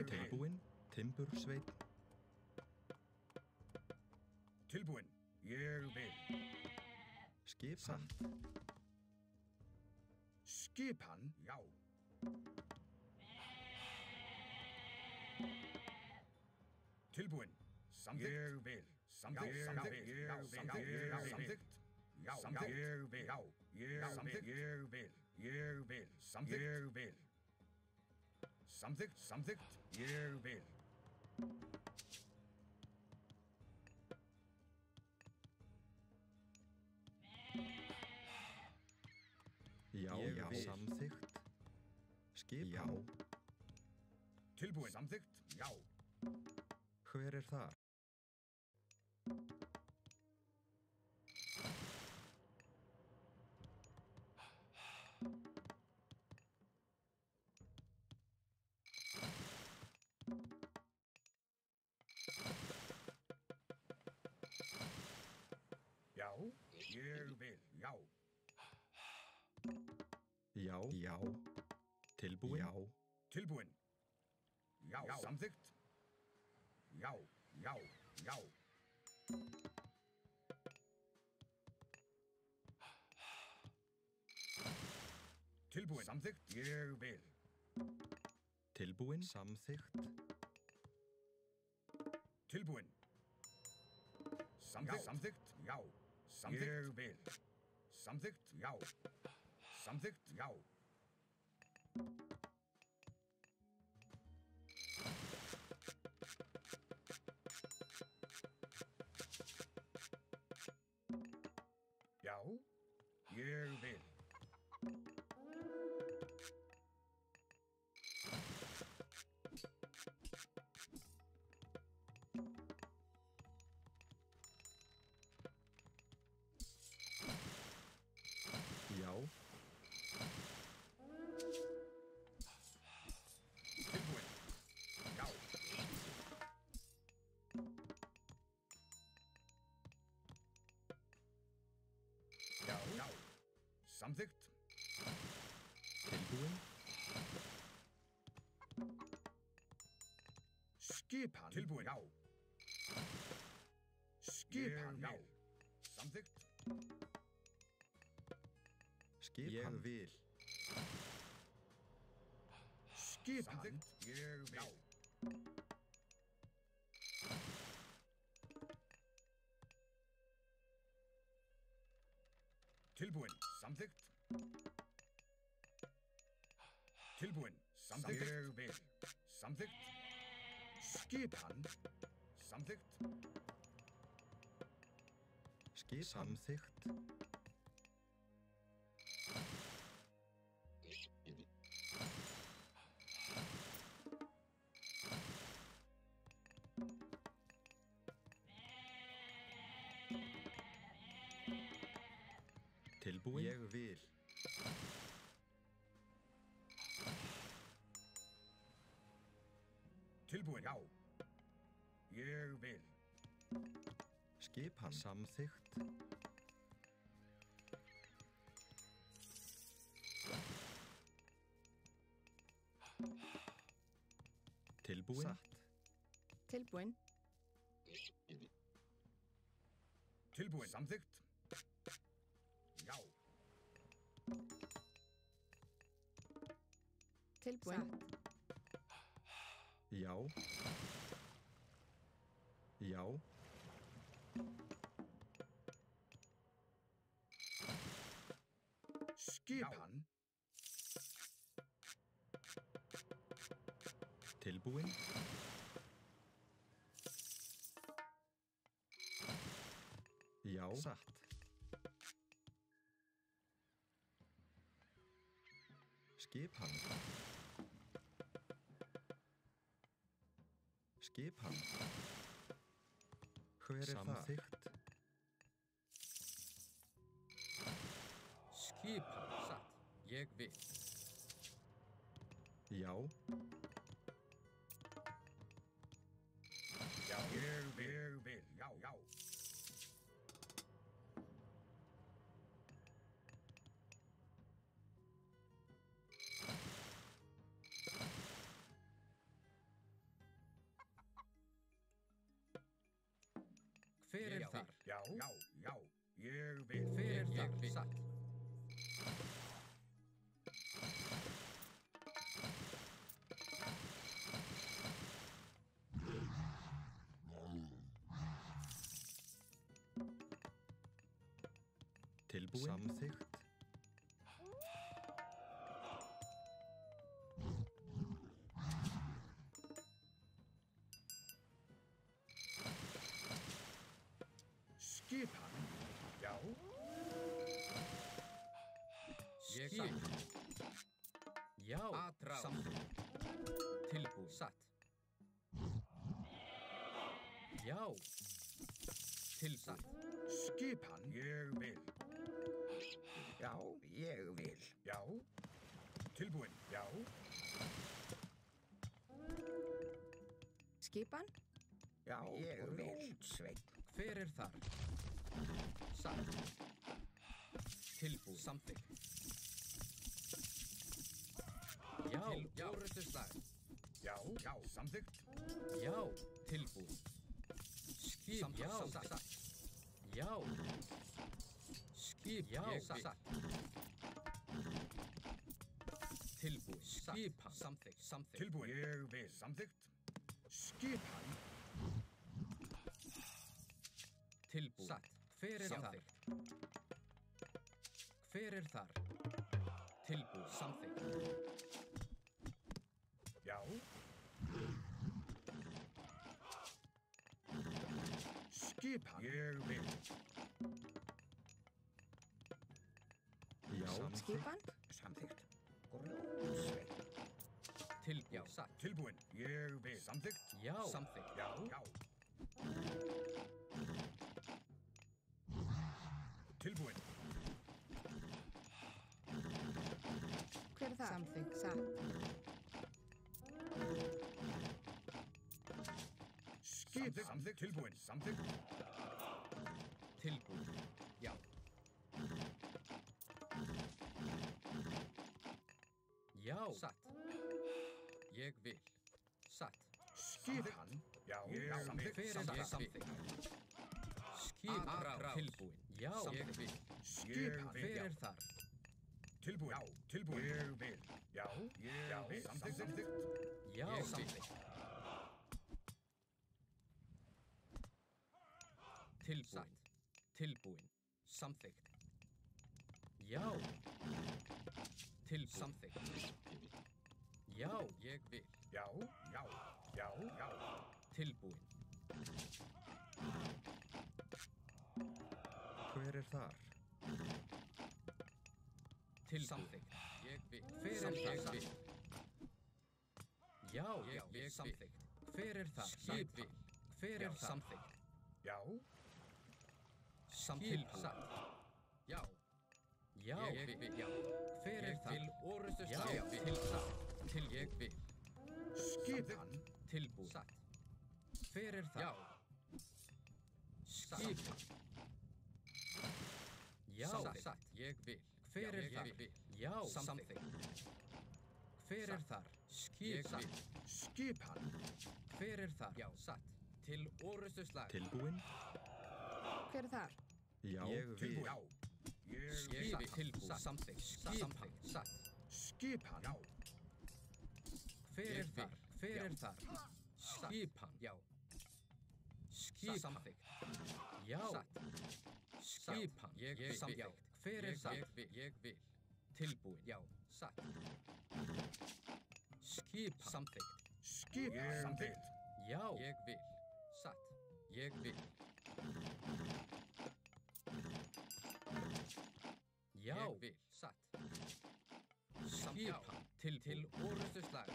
Tilbúinn, timbursveinn. Tilbúinn, ég vil. Skipan. Skipan, já. Tilbúinn, samþykkt. Ég vil. Samþykkt, samþykkt, já, samþykkt, samþykkt. Já, samþykkt, ég vil. Já, samþykkt, ég vil. Ég vil, samþykkt, ég vil. Samþykkt, samþykkt, ég vil. Já, samþykkt. Skipan. Já. Tilbúinn, samþykkt, já. Hver er þar? Já, ég vil, já. Já. Tilbúinn. Já. Tilbúinn. Já, samþykkt. Já. Tilbúinn, samþykkt, ég vil. Tilbúinn, samþykkt. Tilbúinn. Samþykkt, samþykkt, já. Samþykkt, ég vil. Samþykkt, já. Samþykkt, já. Já, ég vil. Já. Tilbúinn. Já. Já. Samþykkt. Tilbúinn. Skipan. Tilbúinn, já. Skipan, já. Samþykkt. Skipan. Ég vil. Skipan. Samþykkt, ég vil. Já. Tilbúinn, samþykkt. Tilbúinn, samþykkt. Ég vil. Samþykkt. Skipan. Samþykkt. Skipan. Samþykkt. Tilbúinn. Ég vil. Tilbúinn, já. Ég vil. Skipan. Samþykkt. Tilbúinn. Satt. Tilbúinn. Tilbúinn, samþykkt. Já. Tilbúinn. Já. Já. Skipan. Tilbúinn. Já. Satt. Skipan. Skipan. Hver er það? Samþykkt. Skipan, satt. Ég vil. Já. Já, ég vil. Já. Hver er þar? Já, ég vil. Hver er þar? Satt. Tilbúin. Samþykkt. Skipan. Já. Ég satt. Já. Atráð. Samþykkt. Tilbúið. Satt. Já. Tilbúið. Skipan. Ég vil. Já, ég vil. Já. Tilbúin. Já. Skipan. Já, ég vil. Sveinn. Hver er þar? Satt. Tilbúið. Samþykkt. Já. Orrustu slag. Já, samþykkt. Já. Tilbúið. Skip. Já. Satt. Já. Skip. Já. Satt. Tilbúið. Skipan. Samþykkt. Samþykkt. Tilbúin. Ég vil. Samþykkt. Skipan. Tilbúið. Satt. Hver er þar? Hver er þar? Tilbúið. Samþykkt. Já. Skipan. Ég vil. Já. Skipan. Samþykkt. Grjótsveinn. Tilbúið. Satt. Tilbúin. Ég vil. Samþykkt. Já. Samþykkt. Já. Tilbúin. Hver er það? Samþykkt. Satt. Skip. Samþykkt. Tilbúin. Samþykkt. Tilbúið. Já. Já. Satt. Ég vil. Satt. Skipan. Já. Samþykkt. Hver er það? Samþykkt. Skip. Tilbúin. Já. Ég vil. Skipan. Hver er þar? Tilbúin. Já. Tilbúin. Ég vil. Já. Ég vil. Samþykkt. Já. Samþykkt. Tilbúin. Tilbúin. Samþykkt. Já. Samþykkt. Já. Ég vil. Já. Tilbúin. Hver er þar? Samþykkt. Ég vil. Hver er það? Vil. Já. Ég samþykkt. Hver er það? Ég vil. Hver er samþykkt? Já. Samþykkt. Já. Já. Ég vil. Já. Hver er það? Til orustu slag. Já. Til satt. Til ég vil. Skipan. Tilbúið. Satt. Hver er það? Já. Skipan. Já. Satt. Ég vil. Hver er það? Já. Samþykkt. Hver er þar? Skipan. Skipan. Hver er þar? Já. Satt. Til orustu slag. Tilbúin. Hver er þar? Já. Ég vil. Já. Ég vil. Tilbúið. Samþykkt. Skipan. Satt. Skipan. Já. Hver er þar? Hver er þar? Skipan. Já. Skipan. Samþykkt. Já. Satt. Skipan. Ég vil. Samþykkt. Hver er þar? Ég vil. Tilbúin. Já. Satt. Skipan. Samþykkt. Skipan. Samþykkt. Já. Ég vil. Satt. Ég vil. Já. Ég vil. Satt. Skipan. Til orustu slag.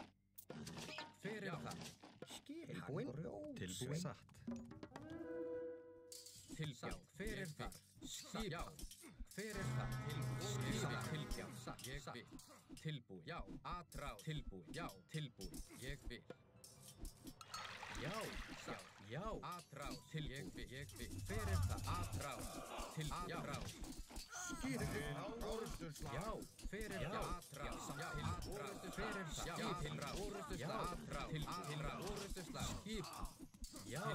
Hver er það? Skipan. Tilbúin. Satt. Til satt. Hver er þar? Skipan. Hver er það? Skipan. Til satt. Ég vil. Tilbúið. Já. Atráð. Tilbúið. Já. Tilbúið. Ég vil. Já. Satt. Já. Atráð. Tilbúið. Ég vil. Hver er það? Atráð. Atráð. Skipan. Já. Hver er það? Atráð. Atráð. Hver er það? Já. Orustu slag. Atráð. Orustu slag. Skipan. Já.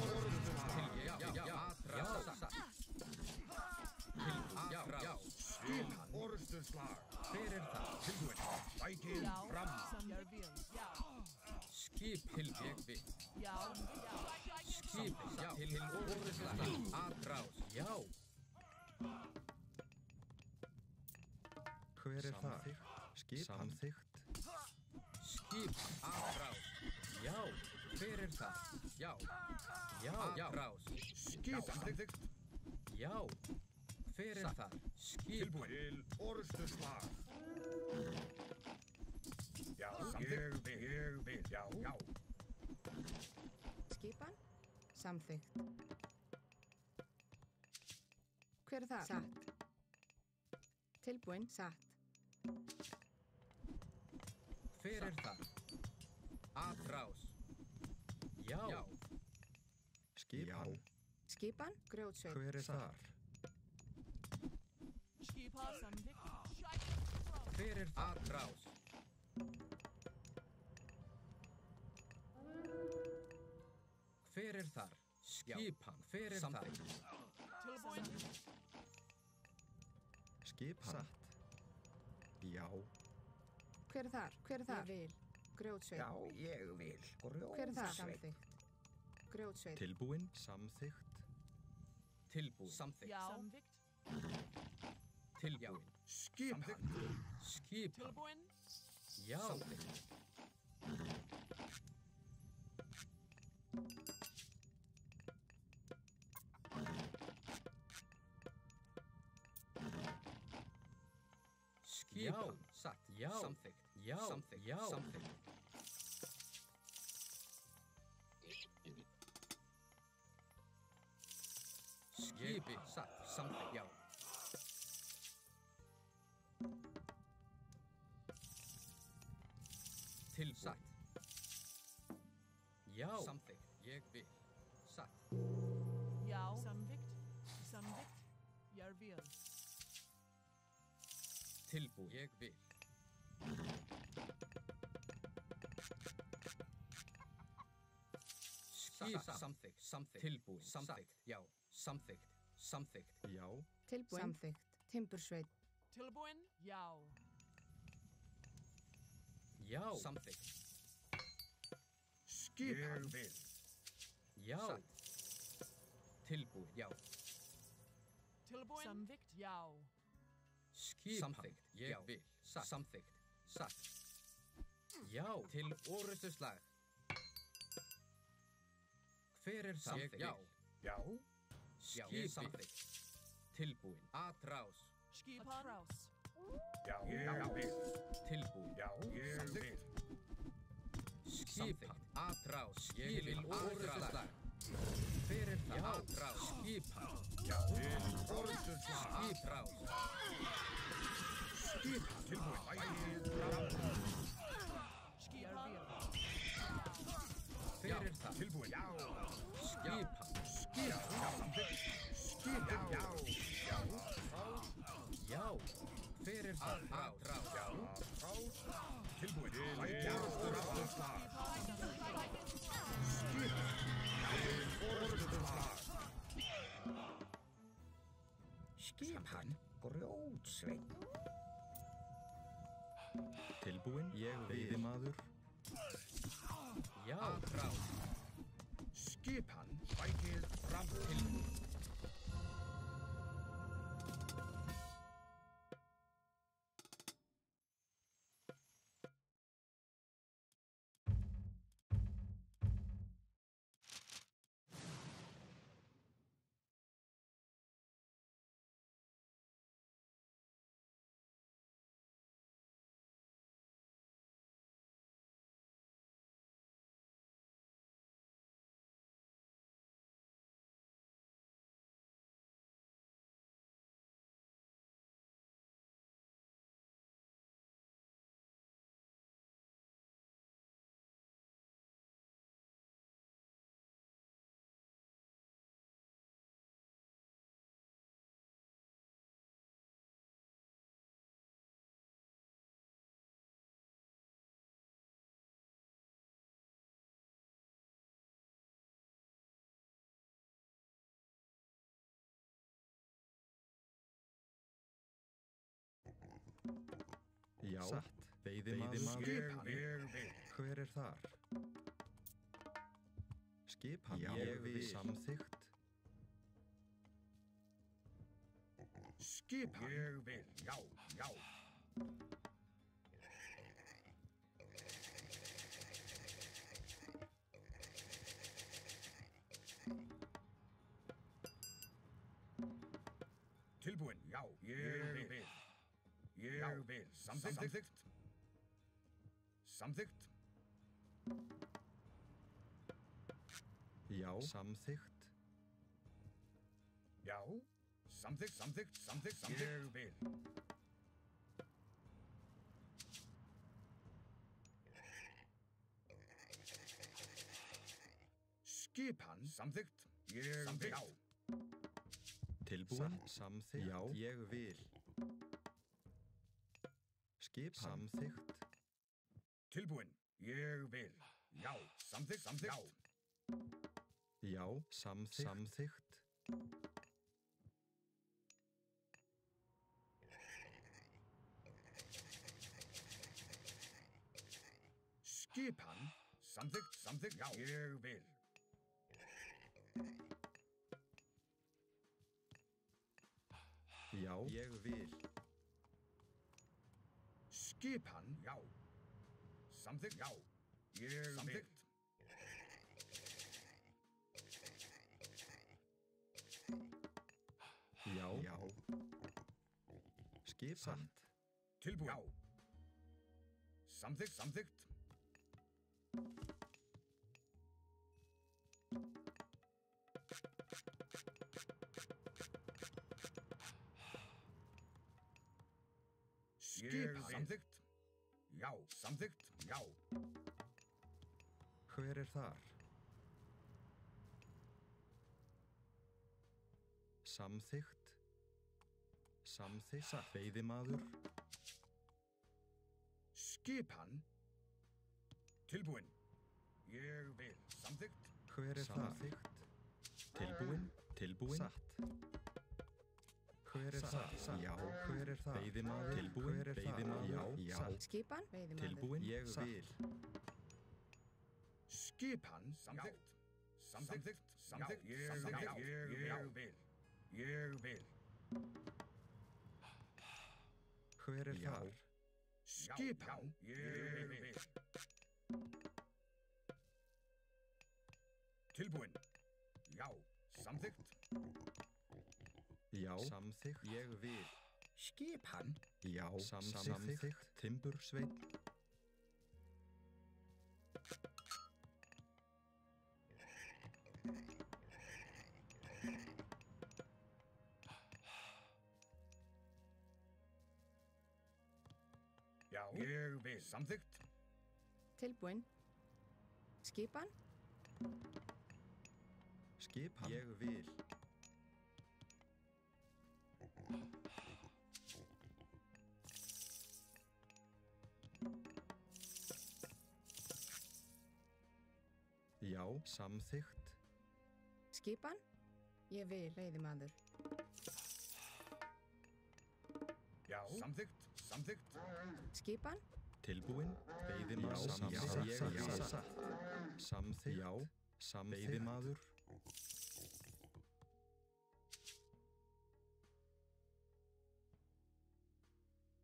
Orustu slag. slag. Hver er það? Tilbúin. Bækið Já, fram. ég vil. Já, Skip til ég vil. já, Skip til orðslag. Atrás. Já. Hver er þar? Skipan. Samþykkt. Skip. Atrás. Já. Hver er það? Já. Já. Atrás. Skipan. Samþykkt. Já. Hver er það? Skip. Tilbúin. Til orðstu slag. Já, samþykkt. Ég vil. Já, já. Skipan. Samþykkt. Hver er þar? Satt. Tilbúin. Satt. Hver er það? Atrás. Já. Skipan. Skipan. Grjótsveit. Hver er þar? skipa samþykkt. Hver er það? Atrás. Hver er þar? Skipan. Hver er þar? Tilbúin. Skipan. Satt. Já. Hver er þar? Hver er þar? Ég vil. Grjótsveit. Já, ég vil. Hver er þar? Samþykkt. Grjótsveit. Tilbúin. Samþykkt. Tilbúin. Samþykkt. Já. Samþykkt. Tilbúin. Skipan. Skipan. Tilbúin. Já. Samþykkt. Skipan. Satt. Já. Samþykkt. Já. Samþykkt. Já. Samþykkt. Skipi. Satt. Samþykkt. Já. Tilbúin. Já. Samþykkt. Ég vil. Satt. Já. Samþykkt. Samþykkt. Jeg vil. Tilbúin. Ég vil. Skipa. Samþykkt. Samþykkt. Tilbúin. Samþykkt. Já. Samþykkt. Samþykkt. Já. Tilbúin. Samþykkt. Timbursveit. Tilbúin. Já. Já. Samþykkt. Skipan. Ég vil. Já. Satt. Tilbúin. Já. Tilbúin. Samþykkt. Já. Skipan. Samþykkt. Ég vil. Satt. Samþykkt. Satt. Já. Til orrustuslag. Hver er samþykkt? Já. Já. Skipi. Samþykkt. Tilbúin. Atrás. Skipa. Atrás. Já, ég vil. Tilbúin. Já, ég vil. Skipan. Atrás. Ég vil orrustuslag. Hver er það? Atrás. Skipan. Já, til orðstu slag. Atrás. Skipan. Tilbúin. Bækið fram. Skipa. Hver er það? Tilbúin. Já. Skipan. Skipan. Já, samþykkt. Skipan. Já. Já. Já. Hver er það? Atrás. Já. Rás. Tilbúin. Bækið orðstu slag. Skipan. Til orðstu slag. Skipan. Grjótsveit. Tilbúin. Ég veiðimaður. Já. Atrás. Skipan. Bækið fram. Tilbúin. Já. Satt. Veiðimaður. Skipan. Ég vil. Hver er þar? Skipan. Já, ég vil. Samþykkt. Skipan. Ég vil. Já, já. Tilbúin. Já, ég vil. Ég vil. Samþykkt. Samþykkt. Já. Samþykkt. Já. Samþykkt. Ég vil. Skipan. Samþykkt. Ég vil. Já. Tilbúin. Samþykkt. Já. Ég vil. Skipan. Samþykkt. Tilbúin. Ég vil. Já. Samþykkt. Já. Já. Samþykkt. Skipan. Samþykkt. Já. Ég vil. Já. Ég vil. Skipan. Já. Samþykkt. Já. Ég vil. Já. Já. Skipan. Tilbúin. Já. Samþykkt. Skipan. Samþykkt. Já. Samþykkt. Já. Hver er þar? Samþykkt. Samþykkt. Veiðimaður. Skipan. Tilbúin. Ég vil. Samþykkt. Hver er samþykkt? Tilbúin. Tilbúin. Satt. Hver er það? Já. Hver er það? Veiðimaður. Tilbúin. Hver er það? Já. Já. Skipan. Veiðimaður. Tilbúin. Ég vil. Skipan. Samþykkt. Samþykkt. Ég vil. Ég vil. Hver er þar? Skipan. Ég vil. Tilbúin. Já. Samþykkt. Já. Samþykkt. Ég vil. Skipan. Já. Samþykkt. Timbursveinn. Já. Ég vil. Samþykkt. Tilbúin. Skipan. Skipan. Ég vil. Já. Samþykkt. Skipan. Ég vil. Veiðimaður. Já. Samþykkt. Skipan. Tilbúin. Veiðimaður. Samþykkt. Samþykkt. Já. Veiðimaður.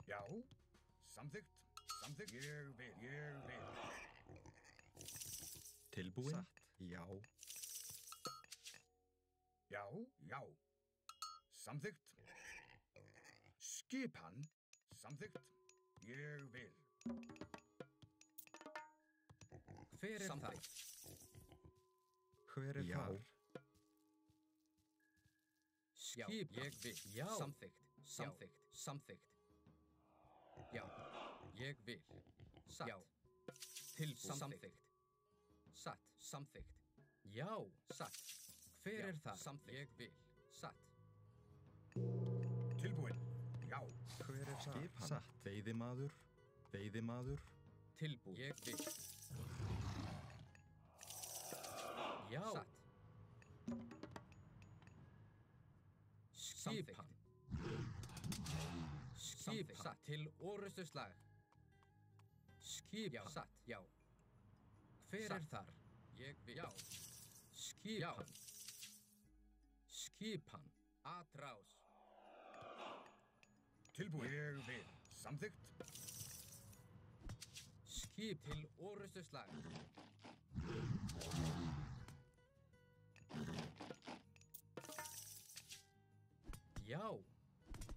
Já. Samþykkt. Ég vil. Tilbúin. Satt. Já. Já. Samþykkt. Skipan. Samþykkt. Ég vil. Hver er það? Hver er þar? Skip. Ég vil. Já. Samþykkt. Já. Ég vil. Satt. Já. Tilbúin. Samþykkt. Satt. Samþykkt. Já. Satt. Hver er það? Samþykkt. Ég vil. Satt. Tilbúin. Já. Hver er það? Skipan. Satt. Veiðimaður. Tilbúin. Ég vil. Já. Satt. Skipan. Skip satt til orustuslag. Skip já, satt, já. Hver er þar? Ég vil. Já. Skipan. Skipan. Atrás. Tilbúin. Ég vil. Samþykkt. Skip til orustuslag. Já.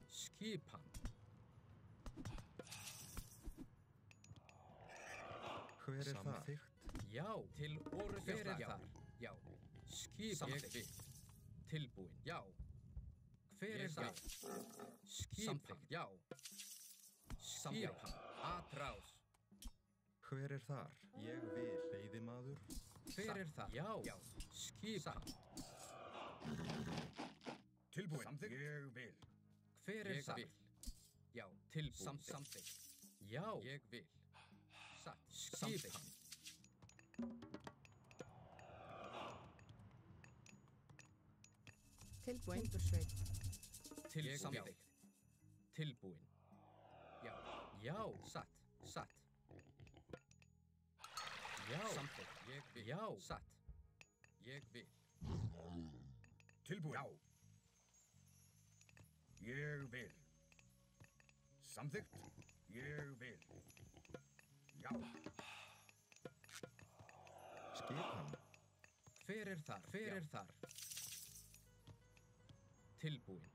Skipan. Hver er það? Já, til orustuslag. Hver er þar? Já. Skipan. Ég vil. Tilbúin. Já. Hver er þar? Skipan. Já. Skipan. Atrás. Hver er þar? Ég vil. Veiðimaður. Hver er þar? Já. Já. Skipan. Tilbúin. Samþykkt. Ég vil. Hver er þar? Já. Tilbúin. Samþykkt. Já. Ég vil. Satt. Skipan. Tilbúin. Timbursveit. Til samþykkt. Tilbúin. Já. Já. Satt. Satt. Já. Samþykkt. Ég vil. Já. Satt. Ég vil. Tilbúin. Já. Ég vil. Samþykkt. Ég vil. Já. Skipan. Hver er þar? Hver er þar? Tilbúin.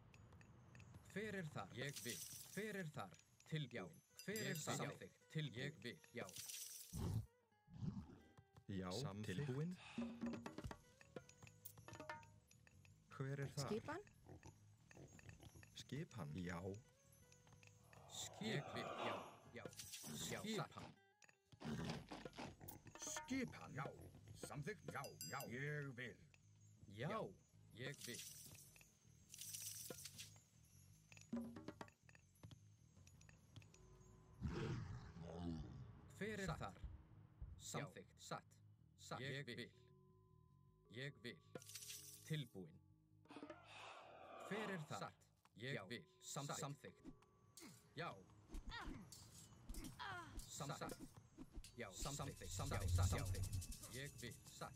Hver er þar? Ég vil. Hver er þar? Tilbúin. Hver er þar? Samþykkt. Tilbúin. Ég vil. Já. Já. Tilbúin. Hver er þar? Skipan. Skipan. Já. Skip. Já. Já. Skipan. Skipan. Já. Samþykkt. Já. Já. Ég vil. Já. Ég vil. Hver er þar? Samþykkt. Satt. Satt. Ég vil. Ég vil. Tilbúin. Hver er þar? Satt. Ég vil. Samþykkt. Já. Samþykkt. Já. Samþykkt. Samþykkt. Ég vil. Satt.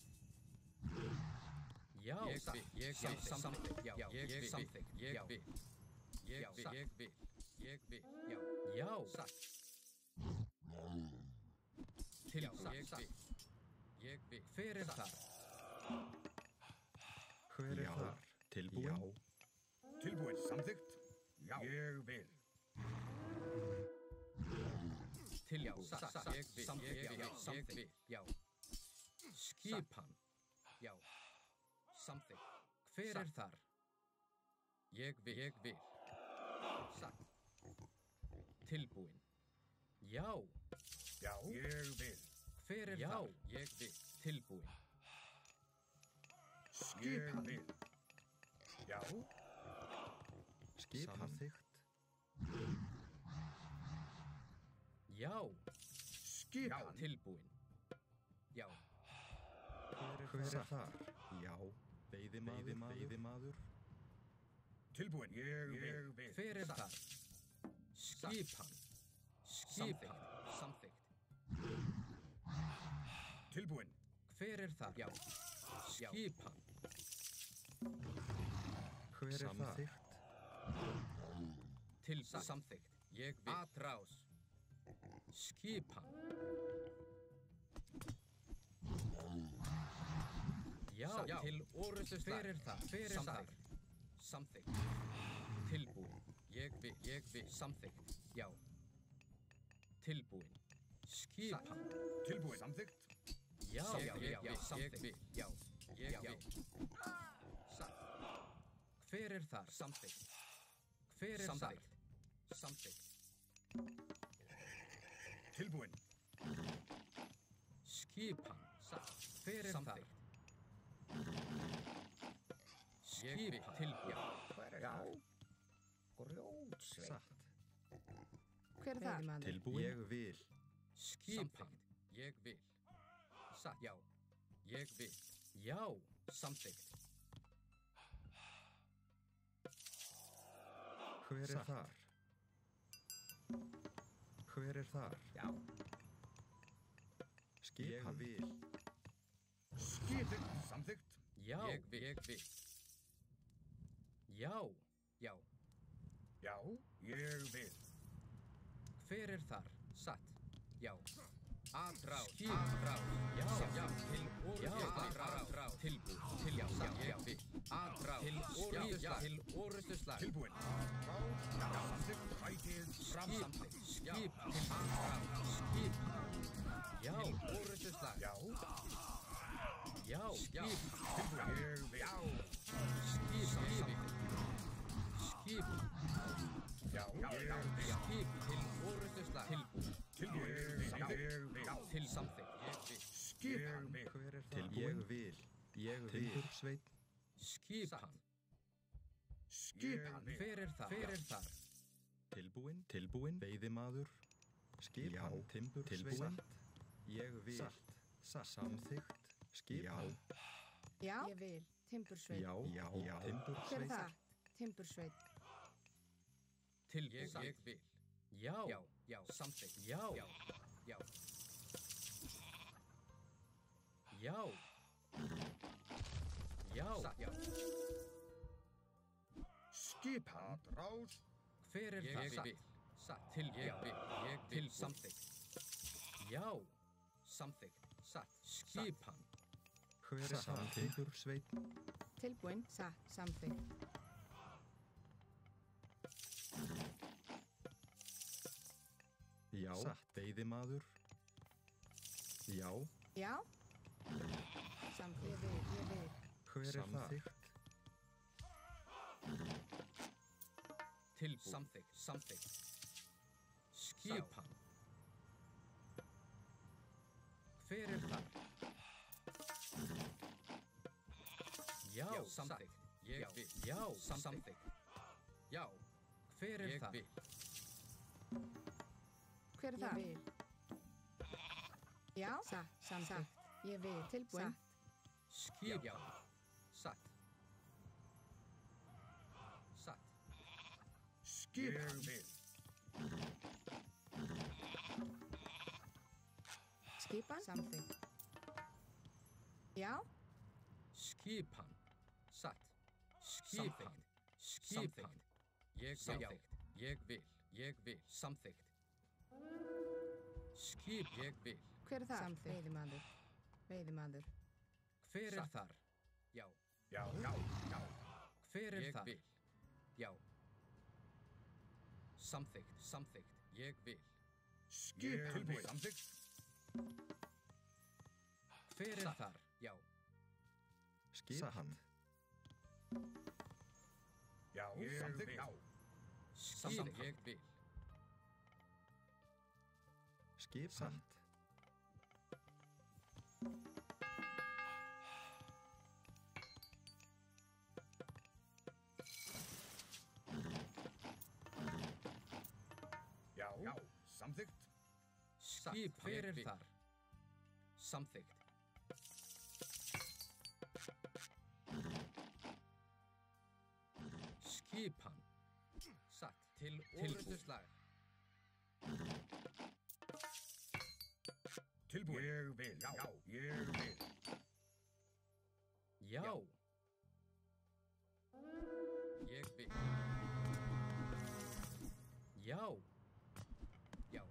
Já. Ég vil. Ég vil. Samþykkt. Já. Ég vil. Samþykkt. Ég vil. Ég vil. Ég vil. Ég vil. Já. Já. Satt. Tilbúin. Ég vil. Ég vil. Hver er þar? Hver er þar? Tilbúin. Já. Tilbúin. Samþykkt. Já. Ég vil. Tilbúin. Satt. Ég vil. Ég vil. Já. Skipan. Já. Samþykkt. Hver er þar? Ég vil. Ég vil. Satt. Tilbúin. Já. Já. Ég vil. Hver er þar? Ég vil. Tilbúin. Skipan. Ég vil. Já. Skipan. Samþykkt. Já. Skipan. Tilbúin. Já. Hver er þar? Já. Veiðimaður. Tilbúin. Ég vil. Hver er þar? Skipan. Skipan. Samþykkt. Tilbúin. Hver er þar? Já. Skipan. Hver er þar? Til samþykkt. Ég vil. Atrás. Skipan. Já. Til orustuslag. Hver er það? Hver er þar? Samþykkt. Tilbúin. Ég vil. Ég vil. Samþykkt. Já. Tilbúin. Skipan. Tilbúin. Samþykkt. Já. Ég vil. Samþykkt. Já. Ég vil. Satt. Hver er þar? Samþykkt. Hver er þar? Samþykkt. Tilbúin. Skipan. Satt. Hver er þar? Skipan. Tilbúin. Já. Grjótsveit. Satt. Hver er þar? Veiðimaður. Tilbúin. Ég vil. Skipan. Ég vil. Satt. Já. Ég vil. Já. Samþykkt. Hver er þar? Hver þar? Já. Skipan. Ég vil. Skipið samþykkt. Já, ég vil. Já, já. Já, ég vil. Hver þar? Satt. Já. Atrás. Atrás. Já, já. Til orrustuslag. Tilbúið. Til já, ég vil. Atrás. Til orrustuslag. Tilbúin. Já, samþykkt. Tækið fram samþykkt. Skip. Atrás. Skip. Já, orrustuslag. Já. Já, skip. Tilbúin. Ég vil. Já. Skip. Skip. Já, ég vil. Skip til orrustuslag. Tilbúið. Tilbúin. Ég vil. Til samþykkt. Ég vil. Skipan. Hver þar? Ég vil. Ég vil. Timbursveit. Skipan. Skipan. Hver þar? Hver þar? Tilbúin. Tilbúin. Veiðimaður. Skipan. Já. Timbursveit. Ég vil. Satt. Samþykkt. Skipan. Já. Ég vil. Timbursveit. Já. Já. Hver Timbursveit. þar? Timbursveit. Til ég vil. Já. Já. Já. Samþykkt. Já. Já. Já. Já. Já. Já. Skipan. Atrás. Hver það? Ég vil. Satt. Til ég vil. Ég vil. Samþykkt. Já. Samþykkt. Satt. Skipan. Hver þar? Timbursveit. Tilbúin. Satt. Samþykkt. Já. Satt. Veiðimaður. Já. Já. Samþykkt. Ég vil. Hver þar? Tilbúið. Samþykkt. Samþykkt. Skipan. Hver þar? Já. Samþykkt. Ég vil. Já. Samþykkt. Já. Hver þar? Ég vil. Hver þar? Ég vil. Já. Satt. Samþykkt. Ég vil. Tilbúin. Skip. Já. Satt. Satt. Skipan. Ég vil. Skipan. Samþykkt. Já. Skipan. Satt. Skipan. Skipan. Ég samþykkt. Ég vil. Ég vil. Samþykkt. Skip. Ég vil. Hver þar? Samþykkt. Veiðimaður. Veiðimaður. Hver þar? Já. Já, já, já. Hver þar? Ég vil. Já. Samþykkt. Samþykkt. Ég vil. Skip. Tilbúin. Samþykkt. Hver þar? Já. Skipan. Já, samþykkt. Já. Samþykkt. Ég vil. Skipan. Já, já, samþykkt. Skip. Hver þar? Samþykkt. Skipan. Satt. Til orrustuslag. Tilbúin. Ég vil. Já, ég vil. Já. Ég vil. Já. Já.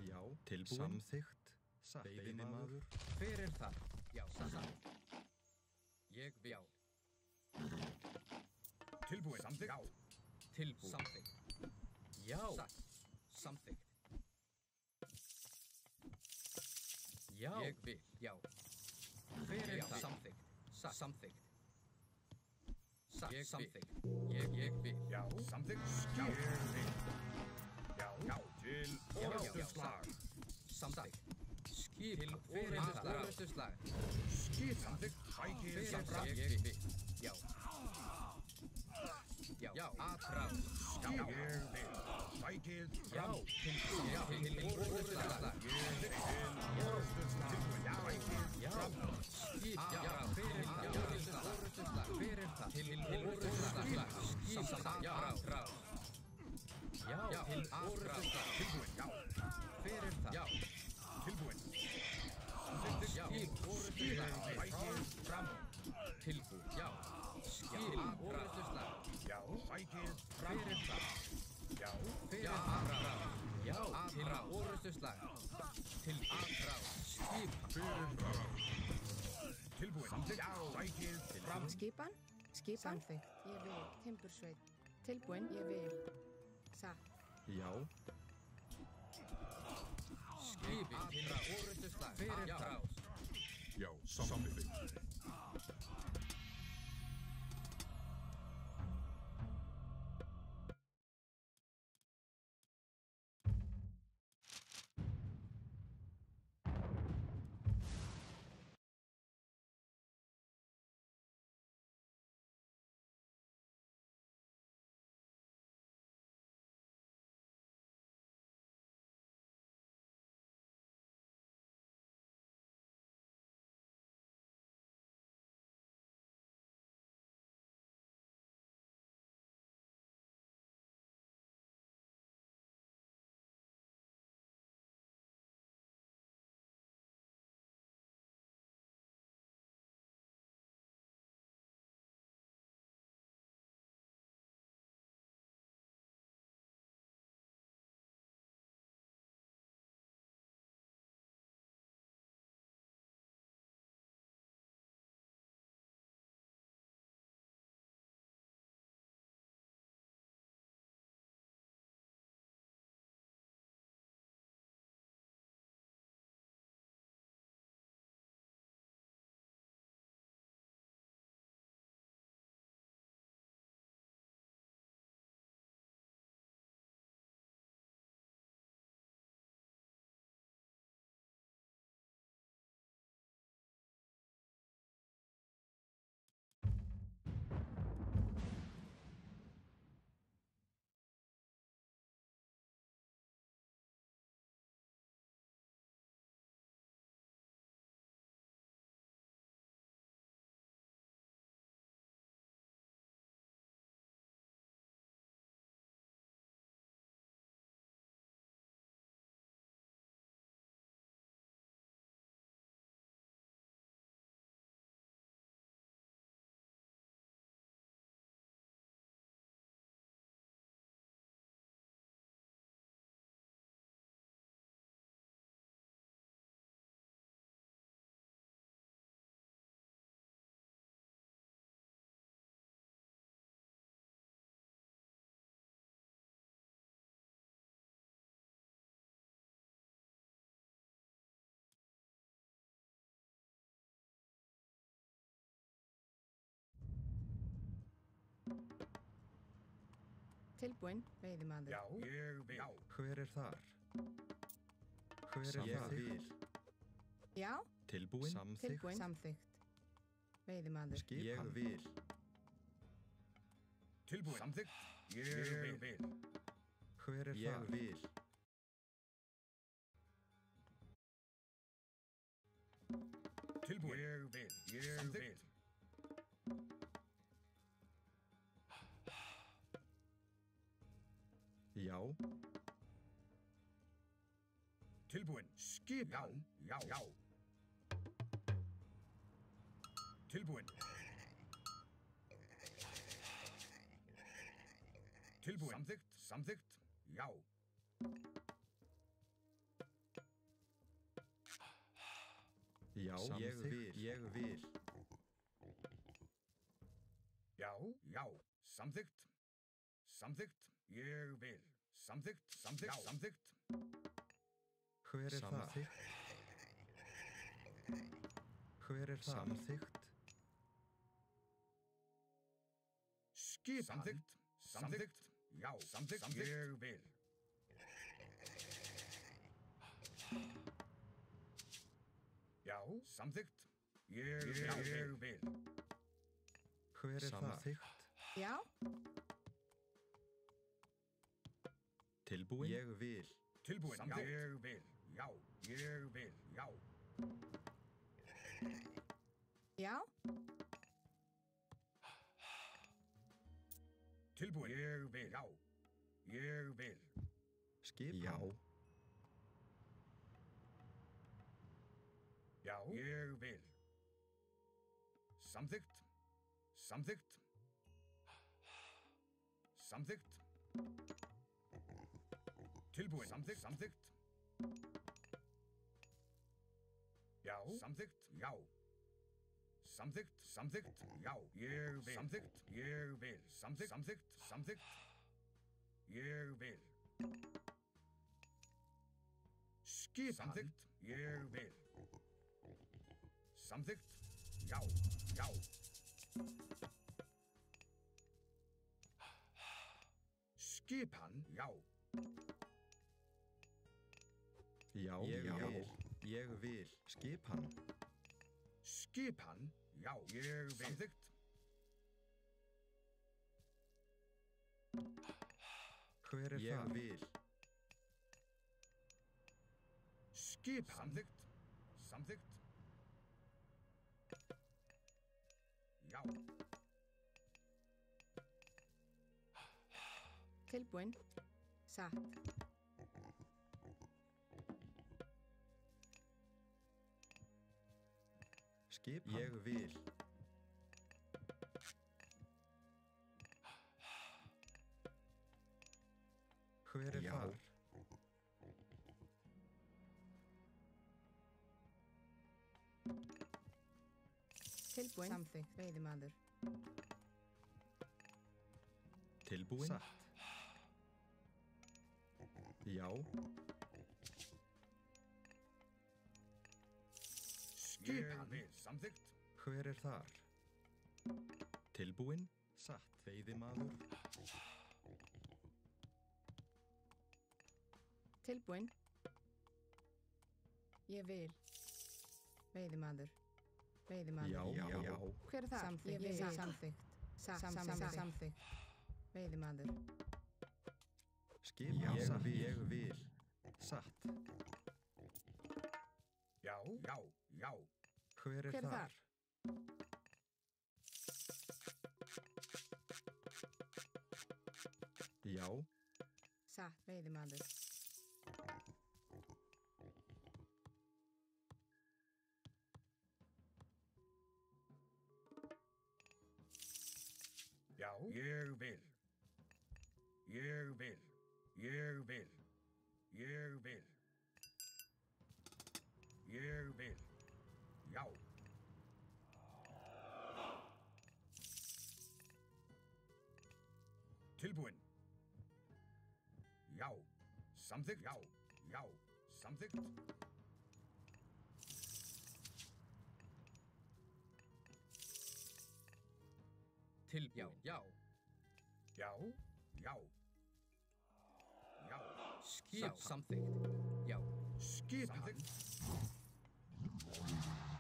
Já. Tilbúin. Samþykkt. Satt. Veiðimaður. Hver þar? Já. Satt. Ég vil. Já. Tilbúin. Samþykkt. Já. Tilbúin. Samþykkt. Já. Satt. Samþykkt. Já. Ég vil. Já. Hver þar? Samþykkt. Satt. Samþykkt. Satt. Samþykkt. Ég vil. Já, samþykkt. Skip. Ég vil. Já, já. Til orrustuslag. Samþykkt. Skip. Til orrustuslag. Skip. Samþykkt. Tækið fram. Ég vil. Já. Já. Atrás. Skip. Ég vil. Tækið Já. fram. Til orrustuslag. Til orrustuslag. Já, tækið Já. fram. Skip. Já. Orrustuslag. Hver það? Til orrustuslag. Skip. Já. Atrás. Já, til orrustuslag. Tilbúin, já. Hver er það? Já, Tilbúin. já, til orrustuslag. Sækið fram. Tilbúin, já. Skil orrustuslag. Já, sækið fram. Hver er það? Já, Hver er það? Já, til orrustuslag. Til atrás. Skipan. tilbúin. Já, sækið fram. Skipan. Samþykkt. Ég vil. Timbursveit. Tilbúin. Ég vil. Satt. Já. Skipin til orrustuslag. Hver er það? Já, samþykkt. Tilbúin. Veiðimaður. Já, ég vil. Já, Hver er þar? Hver er Ég það? vil. Já. Tilbúin. Samþykkt. Tilbúin. Samþykkt. Veiðimaður. Skipan. Ég vil. Tilbúin. Samþykkt. Ég vil. Hver er Ég það? vil. Tilbúin. Ég vil. Ég vil. Já. Tilbúin. Skipan. Já, já, já. Tilbúin. Tilbúin. Samþykkt. Samþykkt. Já. Já. Ég vil. Ég vil. Já, já. Samþykkt. Samþykkt. Ég vil. Samþykkt. Samþykkt. Já. Samþykkt. Hver er það? Hver er það? Samþykkt. Skipan. Samþykkt. Samþykkt. Já. Samþykkt. Ég vil. Já. Samþykkt. Ég vil. Hver er það? Samþykkt. Já. Tilbúin. Ég vil. Tilbúin. Samþykkt. Ég vil. Já. Ég vil. Já. Já. Tilbúin. Ég vil. Já. Ég vil. Skipan. Já. Ég vil. Samþykkt. Samþykkt. Samþykkt. Tilbúin. Samþykkt. Samþykkt. Já. Samþykkt. Já. Samþykkt. Samþykkt. Já. Ég vil. Samþykkt. Ég vil. Samþykkt. Samþykkt. Samþykkt. Ég vil. Skipan. Samþykkt. Ég vil. Samþykkt. Já. Já. Skipan. Já. Já, ég vil. Skipan. Skipan. Já. Ég vil. Samþykkt. Hver er það? Ég vil. Skipan. Samþykkt. Samþykkt. Já. Tilbúin. Satt. Skipan. Ég vil. Hver er þar? Tilbúin. Samþykkt. Veiðimaður. Tilbúin. Satt. Já. Skipan. Vil. Samþykkt. Hver er þar? Tilbúin. Satt. Veiðimaður. Tilbúin. Ég vil. Veiðimaður. Veiðimaður. Já. Hver er það? Samþykkt. Ég vil. Samþykkt. Samþykkt. Veiðimaður. Skipan. Ég vil. Satt. Já. Já. Já. Hver er þar? Já. Satt. Veiðimaður. Já. Ég vil. Ég vil. Ég vil. Ég vil. Ég vil. Já. Tilbúin. Já. Samþykkt. Já. Já. Samþykkt. Tilbúin. Já. Já. Já. Já. Skipan. Samþykkt. Já. Skipan.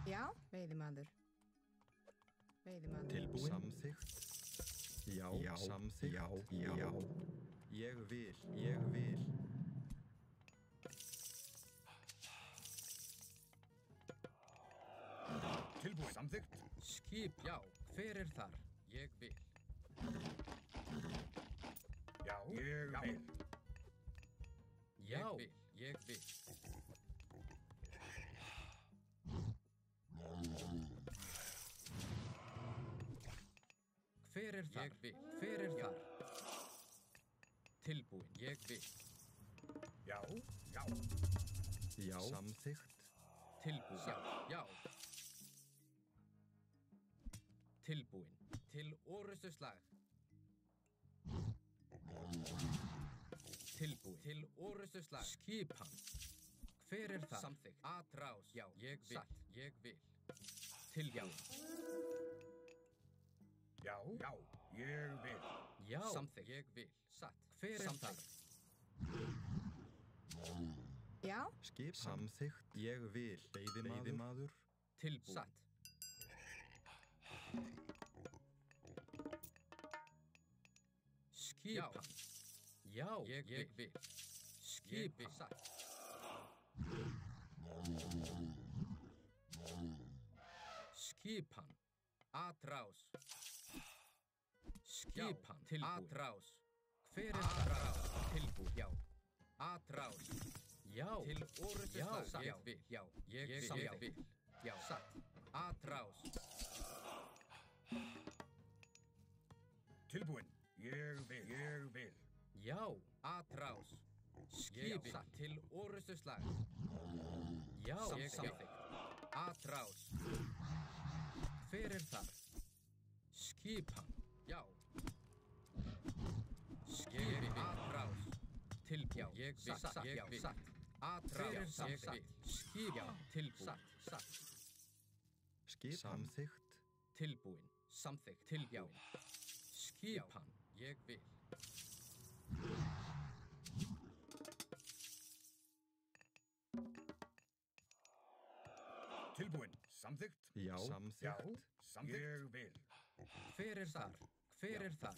Já. Veiðimaður. Veiðimaður. Tilbúin. Samþykkt. Já. Samþykkt. Já. Ég vil. Ég vil. Tilbúin. Samþykkt. Skip. Já. Hver er þar? Ég vil. Já. Ég vil. Já. Ég vil. Hver er þar? Ég vil. Hver er þar? Tilbúin. Ég vil. Já. Já. Já. Samþykkt. Tilbúin. Já. Já. Tilbúin. Til orustu slag. Tilbúin. Til orustu slag. Skipan. Hver er það? Samþykkt. Atrás. Já. Ég vil. Satt. Ég vil. Tilbúin. Já. Já. Ég vil. Já. Samþykkt. Ég vil. Satt. Hver er þar? Já. Skip. Samþykkt. Ég vil. Veiðimaður. Tilbúin. Satt. Skipan. Já. Ég vil. Skipi. Satt. Skipan. Atrás. Skipan. Tilbúin. Atrás. Hver er það? Tilbúin, já. Atrás. Já. Til orustuslag. Ég vil, já. Ég vil. Já, satt. Atrás. Tilbúin. Ég vil. Já, atrás. Skipi til orustuslag. Já, samþykkt. Atrás. Hver er þar? Skipan. Já. Skipi atrás. Tilbúin. Ég vil. Satt. Atrás. Ég vil. Skipan. Tilbúin. Satt. Skip samþykkt. Tilbúin. Samþykkt. Tilbúin. Skipan. Ég vil. Tilbúin. Samþykkt. Já, Já. samþykkt. Samþykkt. Ég vil. Hver er þar? Hver er þar?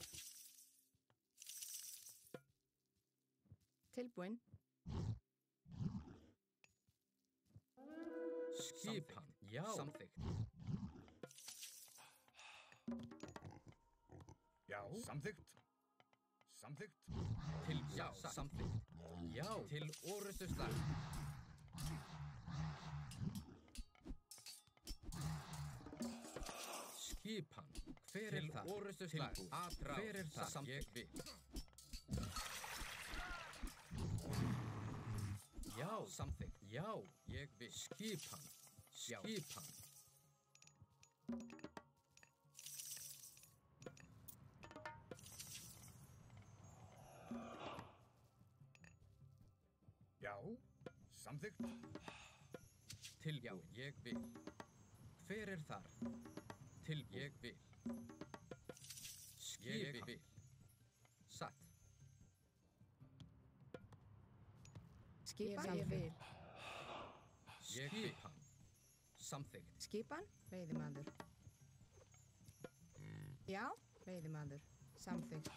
Tilbúin. Skipan. Já. Samþykkt. Já. Samþykkt. Samþykkt. Til já. Samþykkt. Já. Til orustuslag. Skipan. Hver er það? Til orustuslag. Atrás. Hver er það? Samþykkt. Ég vil. Já. Samþykkt. Já. Ég vil. Skipan. Skipan. Já. Samþykkt. Tilbúin. Ég vil. Hver er þar? Tilbúin. Ég vil. Skipan. Ég vil. Satt. Skipan. Ég vil. Skipan. Samþykkt. Skipan. Veiðimaður. Já. Veiðimaður. Samþykkt.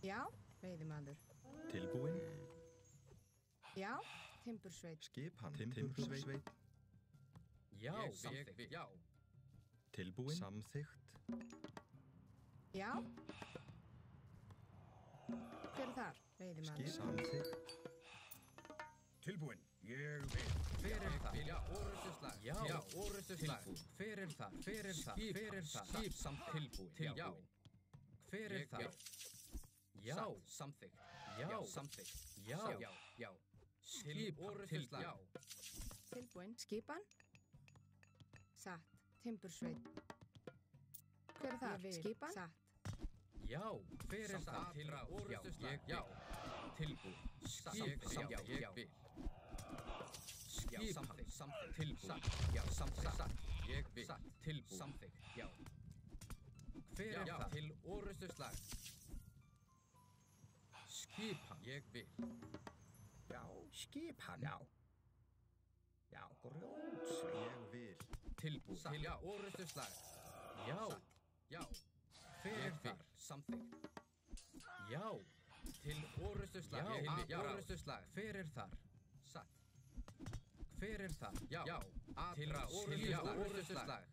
Já. Veiðimaður. Tilbúin. Já. Timbursveit. Skipan. Timbursveit. Já. Samþykkt. Já. Tilbúin. Samþykkt. Já. Hver er þar? Veiðimaður. Samþykkt. Tilbúin. Ég vil. Hver er það? Já, orustuslag. Já, orustuslag. Hver er það? Hver er það? Hver er það? Skip samt tilbúin. Tilbúin. Hver er það? Já, samþykkt. Já, samþykkt. Já, já. Skip orustuslag. Já. Tilbúin. Skipan. Satt. Timbursveit. Hver er þar? Skipan. Satt. Já, hver er það? Til orustuslag. Já. Tilbúin. Skip samt. Já, ég vil. Já, samþykkt, tilbúin. Já, samþykkt, ég vil. Tilbúin. Samþykkt, já. Hver er það? Til orustuslag. Skipan, ég vil. Já. Skipan. Já. Já. Grjótsveit. Ég vil. Tilbúin. Til orustuslag. Já. Já. Hver er þar? Samþykkt. Já. Til orustuslag. Já, orustuslag. Hver er þar? Satt. Hver er það? Já. Til orustuslag.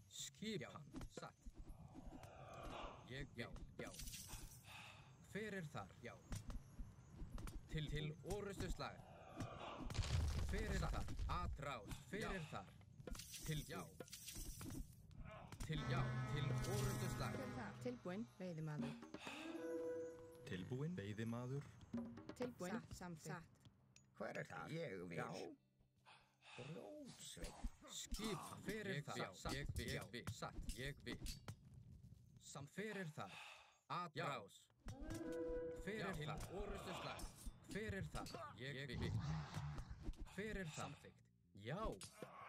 Skipan. Satt. Ég vil. Já. Hver er þar? Já. Til orustuslag. Hver er þar? Atrás. Hver er þar? Til já. Til orustuslag. Hver er þar? Tilbúin. Veiðimaður. Tilbúin. Veiðimaður. Tilbúin. Samþykkt. Hver er það? Ég vil. Já. Grjótsveit. Skipan. Hver er það? Ég vil. Satt. Ég vil. Hver er þar? Atrás. Hver er það? Orustuslag. Hver er það? Ég vil. Hver er það? Samþykkt. Já.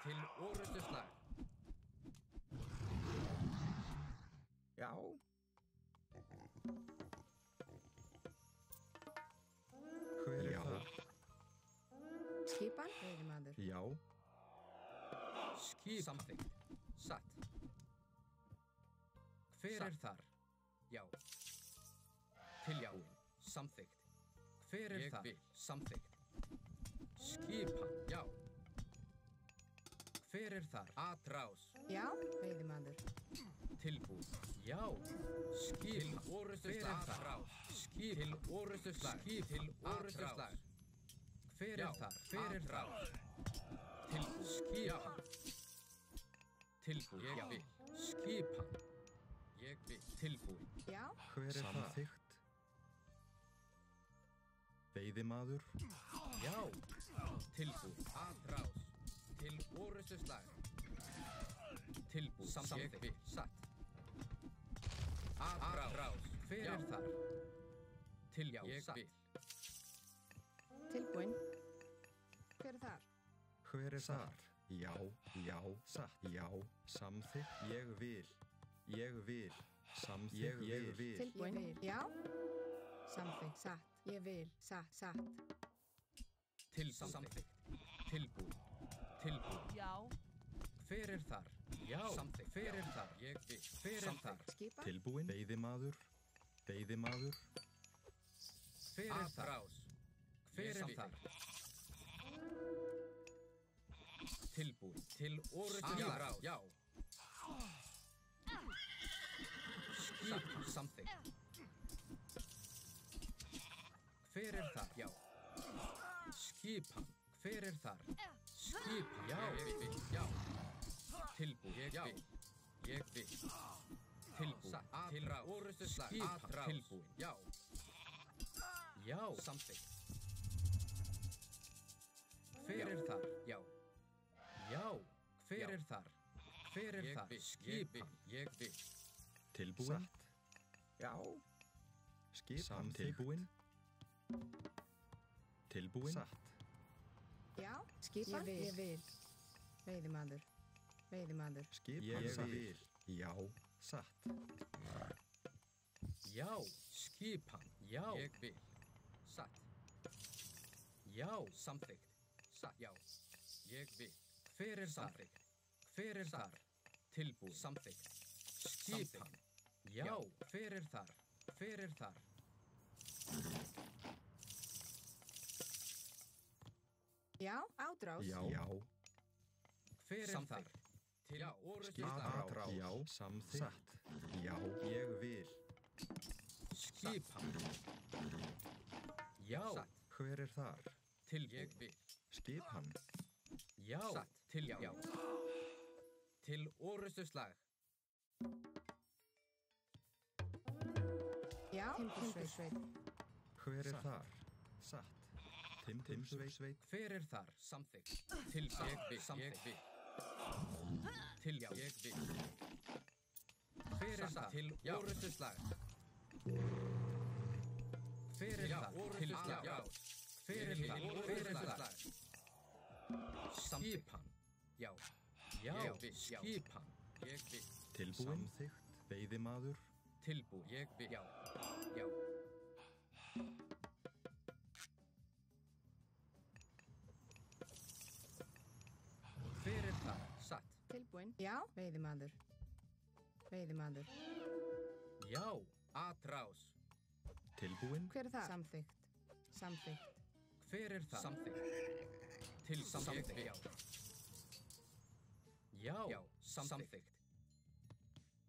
Til orustuslag. Já. Hver er það? Skipan. Veiðimaður. Já. Skip. Samþykkt. Satt. Hver er þar? Já. Tilbúin. Samþykkt. Hver er þar? Ég vil. Samþykkt. Skipan. Já. Hver er þar? Atrás. Já, veiðimaður. Tilbúin. Já. Skip. Til orustuslag. Atrás. Skip. Til orustuslag. Skip. Til orustuslag. Hver er þar? Hver er þar? Tilbúin. Skipan. Tilbúin. Ég vil. Skipan. Ég vil. Tilbúin. Já, Hver er það? Samþykkt. Veiðimaður. Já. Tilbúin. Atrás. Til orustuslag. Tilbúin. Samþykkt. Ég vil. Satt. Atrás. Hver er þar? Til ég vil. tilbúin. Hver er þar? Hver er þar? Já, já, satt, já, samþykkt, ég vil, samþykkt, ég vil. Tilbúin. Já. Samþykkt. Satt. Ég vil. Satt. Samþykkt. Tilbúin. Tilbúin. Já. Hver er þar? Já. Samþykkt. Hver er þar? Ég vil. Hver er þar? Skipa. Tilbúin. Veiðimaður. Hver er þar? Hver er þar? Tilbúin. Til orustuslag. Já. Skip. Samþykkt. Hver er þar? Já. Skipan. Hver er þar? Skipan. Já. Ég vil. Já. Tilbúin. Ég vil. Tilbúin. Til orustuslag. Skipan. Tilbúin. Já. Já. Samþykkt. Hver er þar? Já. Já. Hver er þar? Hver er þar? Skipan. Ég vil. Tilbúin. Já. Skipan. Tilbúin. Tilbúin. Satt. Já. Skipa. Ég vil. Veiðimaður. Skipan. Ég vil. Já. Satt. Já. Skipan. Já. Ég vil. Satt. Já. Samþykkt. Satt. Já. Ég vil. Hver er þar? Hver er þar? Tilbúin. Samþykkt. Skipan. Já. Hver er þar? Hver er þar? Já. Ádrás. Já. Hver er þar? Til orustuslag. Atrás. Já. Samþykkt. Satt. Já. Ég vil. Skipan. Já. Hver er þar? Tilbúin. Ég vil. Skipan. Já. Til já. Til orustuslag. Já. Timbursveit. Hver er þar? Satt. Timbursveit. Hver er þar? Samþykkt. Til ég vil. Samþykkt. Til já. Ég vil. Hver er þar? Til orustuslag. Hver er þar? Til já. Hver er þar? Hver er þar? Skipan. Já. Já. Skipan. Ég vil. Tilbúin. Samþykkt. Veiðimaður. Tilbúin. Ég vil. Já. Já. Hver er þar? Satt. Tilbúin. Já. Veiðimaður. Já. Atrás. Tilbúin. Hver er það? Samþykkt. Hver er það? Samþykkt. Til samþykkt. Já. Já. Samþykkt.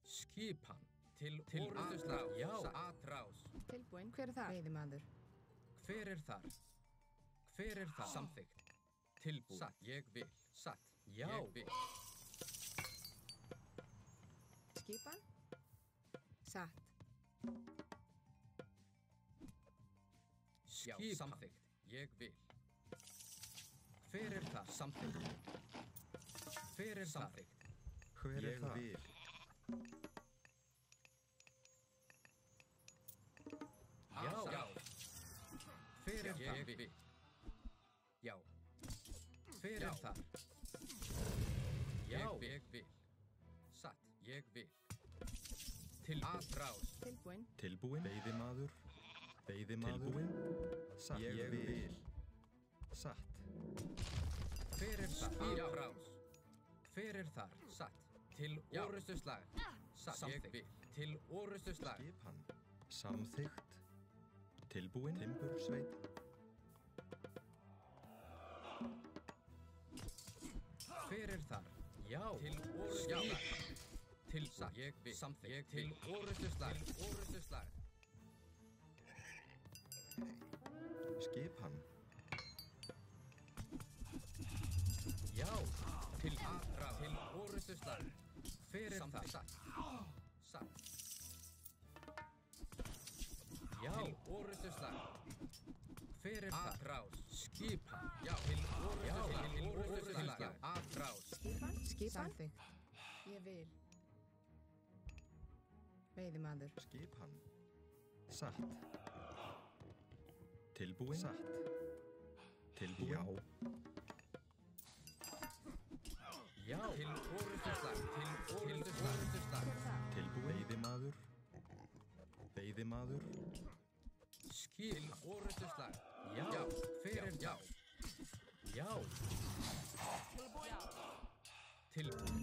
Skipan. Til orustuslag. Já. Atrás. Tilbúin. Hver er það? Veiðimaður. Hver er þar? Hver er það? Samþykkt. Tilbúin. Satt. Ég vil. Satt. Já. Ég vil. Skipan. Satt. Já. Samþykkt. Ég vil. Hver er það? Samþykkt. Hver er samþykkt? Hver er það? Ég vil. Já. Hver er það? Ég vil. Já. Hver er það? Já. Ég vil. Satt. Ég vil. Atrás. Tilbúin. Tilbúin. Veiðimaður. Tilbúin. Satt. Ég vil. Satt. Hver er það? Atrás. Hver er þar? Satt. Til orustuslag. Satt. Ég vil. Til orustuslag. Skipan. Samþykkt. Tilbúin. Timbursveit. Hver er þar? Já. Til orrustuslag. Tilbúin. Ég vil. Samþykkt. Til orrustuslag. Orrustuslag. Skipan. Já. Til aðrá. Til orrustuslag. Hver er það? Satt. Já. Til orrustuslag. Hver er það? Atrás. Skipan. Já. Til orrustuslag. Til orrustuslag. Atrás. Skipan. Samþykkt. Ég vil. Veiðimaður. Skipan. Satt. Tilbúin. Satt. Tilbúin. Já. Já. Til orrustuslag. Til orrustuslag. Tilbúin. Veiðimaður. Veiðimaður. Skil. Orrustuslag. Já. Hver er já? Já. Tilbúin. Tilbúin.